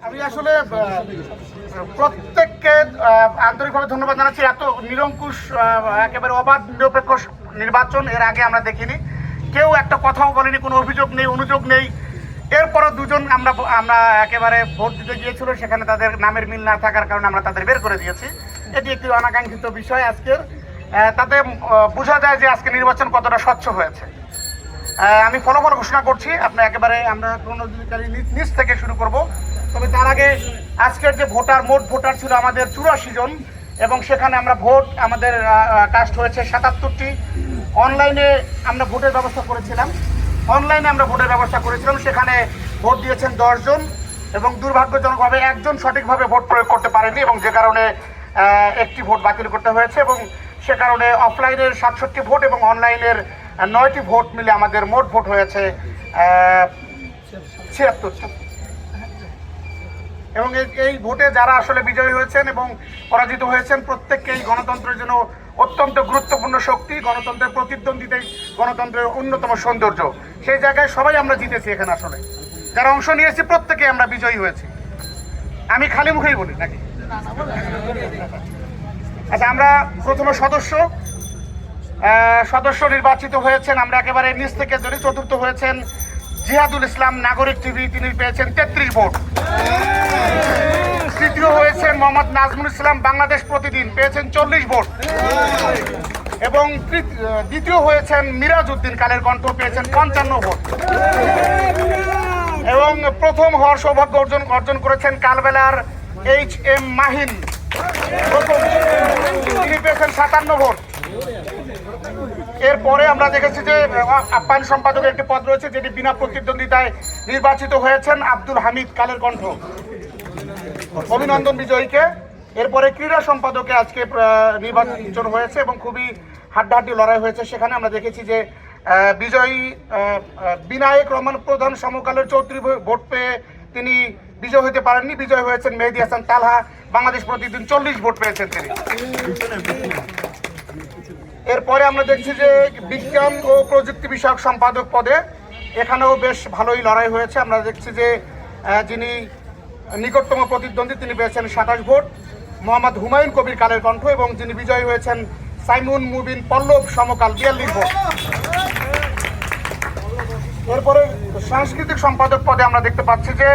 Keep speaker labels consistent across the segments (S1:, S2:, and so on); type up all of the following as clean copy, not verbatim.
S1: আমি আসলে প্রত্যেককে আন্তরিকভাবে ধন্যবাদ জানাচ্ছি। এত নিরঙ্কুশ একেবারে অবাধ নিরপেক্ষ নির্বাচন এর আগে আমরা দেখিনি। কেউ একটা কথাও বলেনি, কোনো অভিযোগ নেই, অনুযোগ নেই। এরপরও দুজন আমরা একেবারে ভোট দিতে গিয়েছিল, সেখানে তাদের নামের মিল না থাকার কারণে আমরা তাদের বের করে দিয়েছি। এটি একটি অনাকাঙ্ক্ষিত বিষয় আজকের। তাতে বোঝা যায় যে আজকে নির্বাচন কতটা স্বচ্ছ হয়েছে। আমি ফলাফল ঘোষণা করছি, আমরা একেবারে ক্রোনোলজিক্যালি নিচ থেকে শুরু করব। তবে তার আগে আজকের যে মোট ভোটার ছিল আমাদের 84 জন, এবং সেখানে আমাদের কাস্ট হয়েছে 77টি। অনলাইনে আমরা ভোটের ব্যবস্থা করেছিলাম, সেখানে ভোট দিয়েছেন 10 জন, এবং দুর্ভাগ্যজনকভাবে একজন সঠিকভাবে ভোট প্রয়োগ করতে পারেনি, এবং যে কারণে একটি ভোট বাতিল করতে হয়েছে, এবং সে কারণে অফলাইনের 67 ভোট এবং অনলাইনের 9টি ভোট মিলে আমাদের মোট ভোট হয়েছে 76টা। এবং এই ভোটে যারা আসলে বিজয়ী হয়েছেন এবং পরাজিত হয়েছেন, প্রত্যেককেই গণতন্ত্রের জন্য অত্যন্ত গুরুত্বপূর্ণ শক্তি। গণতন্ত্রের প্রতিদ্বন্দ্বিতাই গণতন্ত্রের অন্যতম সৌন্দর্য। সেই জায়গায় সবাই আমরা জিতেছি। এখানে আসলে যারা অংশ নিয়েছি প্রত্যেকে আমরা বিজয়ী হয়েছি। আমি খালি মুখেই বলি নাকি? আচ্ছা, আমরা প্রথমে সদস্য নির্বাচিত হয়েছেন। আমরা একেবারে নিচ থেকে ধরে চতুর্থ হয়েছেন জিহাদুল ইসলাম, নাগরিক টিভি, তিনি পেয়েছেন 33 ভোট। তৃতীয় হয়েছেন মোহাম্মদ নাজমুল ইসলাম, বাংলাদেশ প্রতিদিন, পেয়েছেন 40 ভোট। এবং দ্বিতীয় হয়েছেন মিরাজ উদ্দিন, কালের কণ্ঠ, পেয়েছেন 55 ভোট। এবং প্রথম হওয়ার সৌভাগ্য অর্জন করেছেন কালবেলার HM মাহিন, তিনি পেয়েছেন 57 ভোট। এরপরে আমরা দেখেছি যে আপ্যায়ন সম্পাদকের একটি পদ রয়েছে, যেটি বিনা প্রতিদ্বন্দ্বিতায় নির্বাচিত হয়েছেন আব্দুল হামিদ, কালের কণ্ঠ। অভিনন্দন বিজয়ীকে। এরপরে ক্রীড়া সম্পাদকে আজকে নির্বাচন হয়েছে এবং খুবই হাড্ডাহাড্ডি লড়াই হয়েছে। সেখানে আমরা দেখেছি যে বিজয়ী বিনায়ক রহমান প্রধান সমকালের 34 ভোট পেয়ে তিনি বিজয় হতে পারেননি। বিজয় হয়েছেন মেহেদী হাসান তালহা, বাংলাদেশ প্রতিদিন, 40 ভোট পেয়েছেন তিনি। এরপরে আমরা দেখছি যে বিজ্ঞান ও প্রযুক্তি বিষয়ক সম্পাদক পদে এখানেও বেশ ভালোই লড়াই হয়েছে। আমরা দেখছি যে যিনি নিকটতম প্রতিদ্বন্দ্বী তিনি পেয়েছেন 27 ভোট, মোহাম্মদ হুমায়ুন কবির, কালের কণ্ঠ, এবং যিনি বিজয়ী হয়েছেন সাইমুন মুবিন পল্লব, সমকাল, 42 ভোট। এরপরে সাংস্কৃতিক সম্পাদক পদে আমরা দেখতে পাচ্ছি যে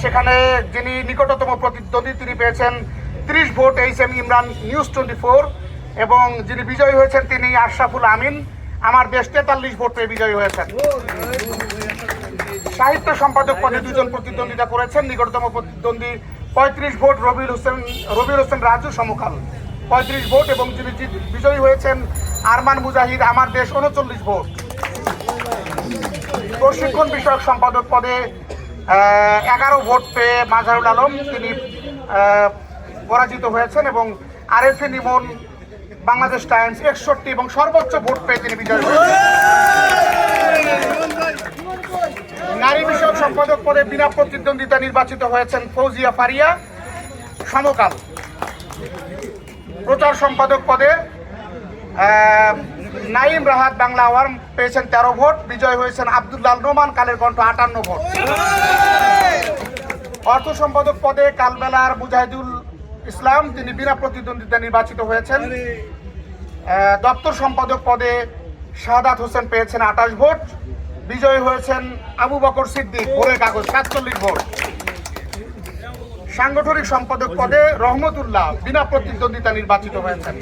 S1: সেখানে যিনি নিকটতম প্রতিদ্বন্দ্বী তিনি পেয়েছেন 30 ভোট, HM ইমরান, নিউজ 24, এবং যিনি বিজয়ী হয়েছেন তিনি আশরাফুল আমিন, আমার দেশ, 43 ভোট পেয়ে বিজয়ী হয়েছেন। সাহিত্য সম্পাদক পদে 2 জন প্রতিদ্বন্দ্বিতা করেছেন। নিকটতম প্রতিদ্বন্দ্বী 35 ভোট, রবিউল হোসেন রাজু, সমকাল, 35 ভোট, এবং যিনি বিজয়ী হয়েছেন আরমান মুজাহিদ, আমার দেশ, 39 ভোট। প্রশিক্ষণ বিষয়ক সম্পাদক পদে 11 ভোট পেয়ে মাজহারুল আলম, তিনি পরাজিত হয়েছেন, এবং RFA নিমন, বাংলাদেশ টাইমস, 61, এবং সর্বোচ্চ ভোট পেয়ে তিনি বিজয়ী হয়েছেন। নারী বিষয়ক সম্পাদক পদে বিনা প্রতিদ্বন্দ্বিতা নির্বাচিত হয়েছেন ফৌজিয়া ফারিয়া, সমকাল। প্রচার সম্পাদক পদে নাইম রাহাত, বাংলা আওয়াম, পেয়েছেন 13 ভোট। বিজয় হয়েছেন আব্দুল্লাহ নোমান, কালের কণ্ঠ, 58 ভোট। অর্থ সম্পাদক পদে কালবেলার মুজাহিদুল ইসলাম, তিনি বিনা প্রতিদ্বন্দ্বিতা নির্বাচিত হয়েছেন। দপ্তর সম্পাদক পদে শাহাদাত হোসেন পেয়েছেন 28 ভোট। বিজয়ী হয়েছেন আবু বকর সিদ্দিক, ভোরের কাগজ, 47 ভোট। সাংগঠনিক সম্পাদক পদে রহমতুল্লাহ, বিনা প্রতিদ্বন্দ্বিতা নির্বাচিত হয়েছেন।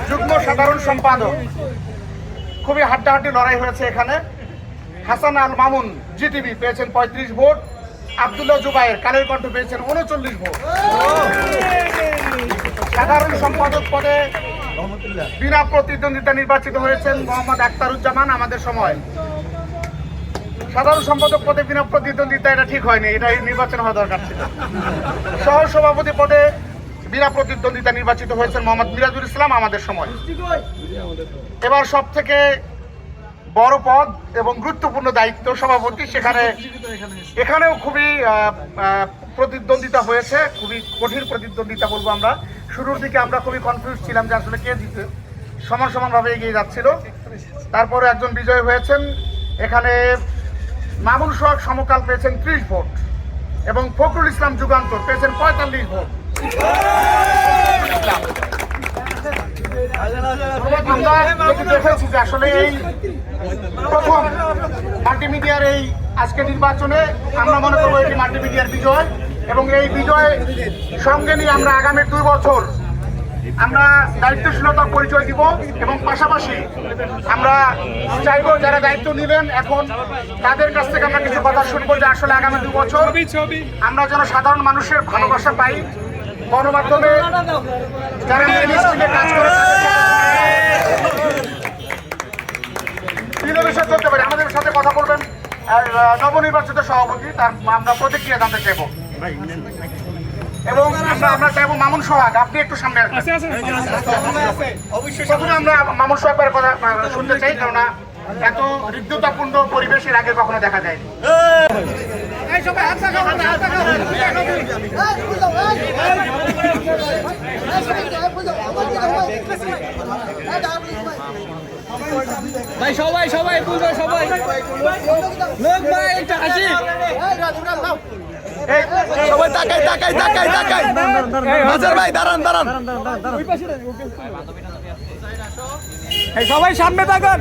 S1: যুগ্ম সাধারণ সম্পাদক, খুবই হাড্ডাহাড্ডি লড়াই হয়েছে এখানে। হাসান আল মামুন, জিটিভি, পেয়েছেন 35 ভোট। আব্দুল্লাহ জুবাইর, কালের কণ্ঠ, পেয়েছেন 39 ভোট। সাধারণ সম্পাদক পদে বিনা প্রতিদ্বন্দ্বিতা নির্বাচিত হয়েছেন মোহাম্মদ আখতারুজ্জামান, আমাদের সময়। সাধারণ সম্পাদক পদে বিনা প্রতিদ্বন্দ্বিতা, এটা ঠিক হয়নি, এটা নির্বাচন হওয়া দরকার ছিল। সহ সভাপতি পদে বিনা প্রতিদ্বন্দ্বিতা নির্বাচিত হয়েছেন মোহাম্মদ মিরাজুল ইসলাম, আমাদের সময়। এবার সব থেকে বড় পদ এবং গুরুত্বপূর্ণ দায়িত্ব সভাপতি, এখানেও খুবই প্রতিদ্বন্দ্বিতা হয়েছে, খুবই কঠিন প্রতিদ্বন্দ্বিতা বলবো আমরা। শুরুর দিকে আমরা খুবই কনফিউজ ছিলাম যে আসলে কে জিতে, সমানভাবে এগিয়ে যাচ্ছিল। তারপরে একজন বিজয়ী হয়েছেন। এখানে মামুন সোহাগ, সমকাল, পেয়েছেন 30 ভোট। এবং ফখরুল ইসলাম যুগান্তর পেয়েছেন 45 ভোট। আমরা যেটি দেখেছি যে আসলে এই প্রথম মাল্টিমিডিয়ার এই আজকে নির্বাচনে আমরা মনে করবো এটি মাল্টিমিডিয়ার বিজয়, এবং এই বিজয় সঙ্গে নিয়ে আমরা আগামী 2 বছর আমরা দায়িত্বশীলতার পরিচয় দিব, এবং পাশাপাশি আমরা চাইবো যারা দায়িত্ব নিলেন এখন তাদের কাছ থেকে আমরা কিছু কথা শুনবো যে আসলে আগামী 2 বছর আমরা যেন সাধারণ মানুষের ভালোবাসা পাই, গণমাধ্যমে যারা মিডিয়া কাজ করে বিষয় চলতে পারে। আমাদের সাথে কথা বলবেন নবনির্বাচিত সভাপতি, তার আমরা প্রতিক্রিয়া জানতে চাইবো, এবং আমরা চাইবো মামুন সোহাগ, আপনি একটু সামনে আসবেন। প্রথমে আমরা মামুন সোহাগের কথা শুনতে চাই, কেননা এত হৃদ্যতাপূর্ণ পরিবেশের আগে কখনো দেখা যায়নি।
S2: ভাই সবাই সবাই বুঝো, সবাই লোক ভাই একটা হাসি,
S3: সবাই তাকাই তাকাই তাকাই তাকাই নাজার ভাই দাঁড়ান দাঁড়ান
S2: সবাই সামনে তাকান।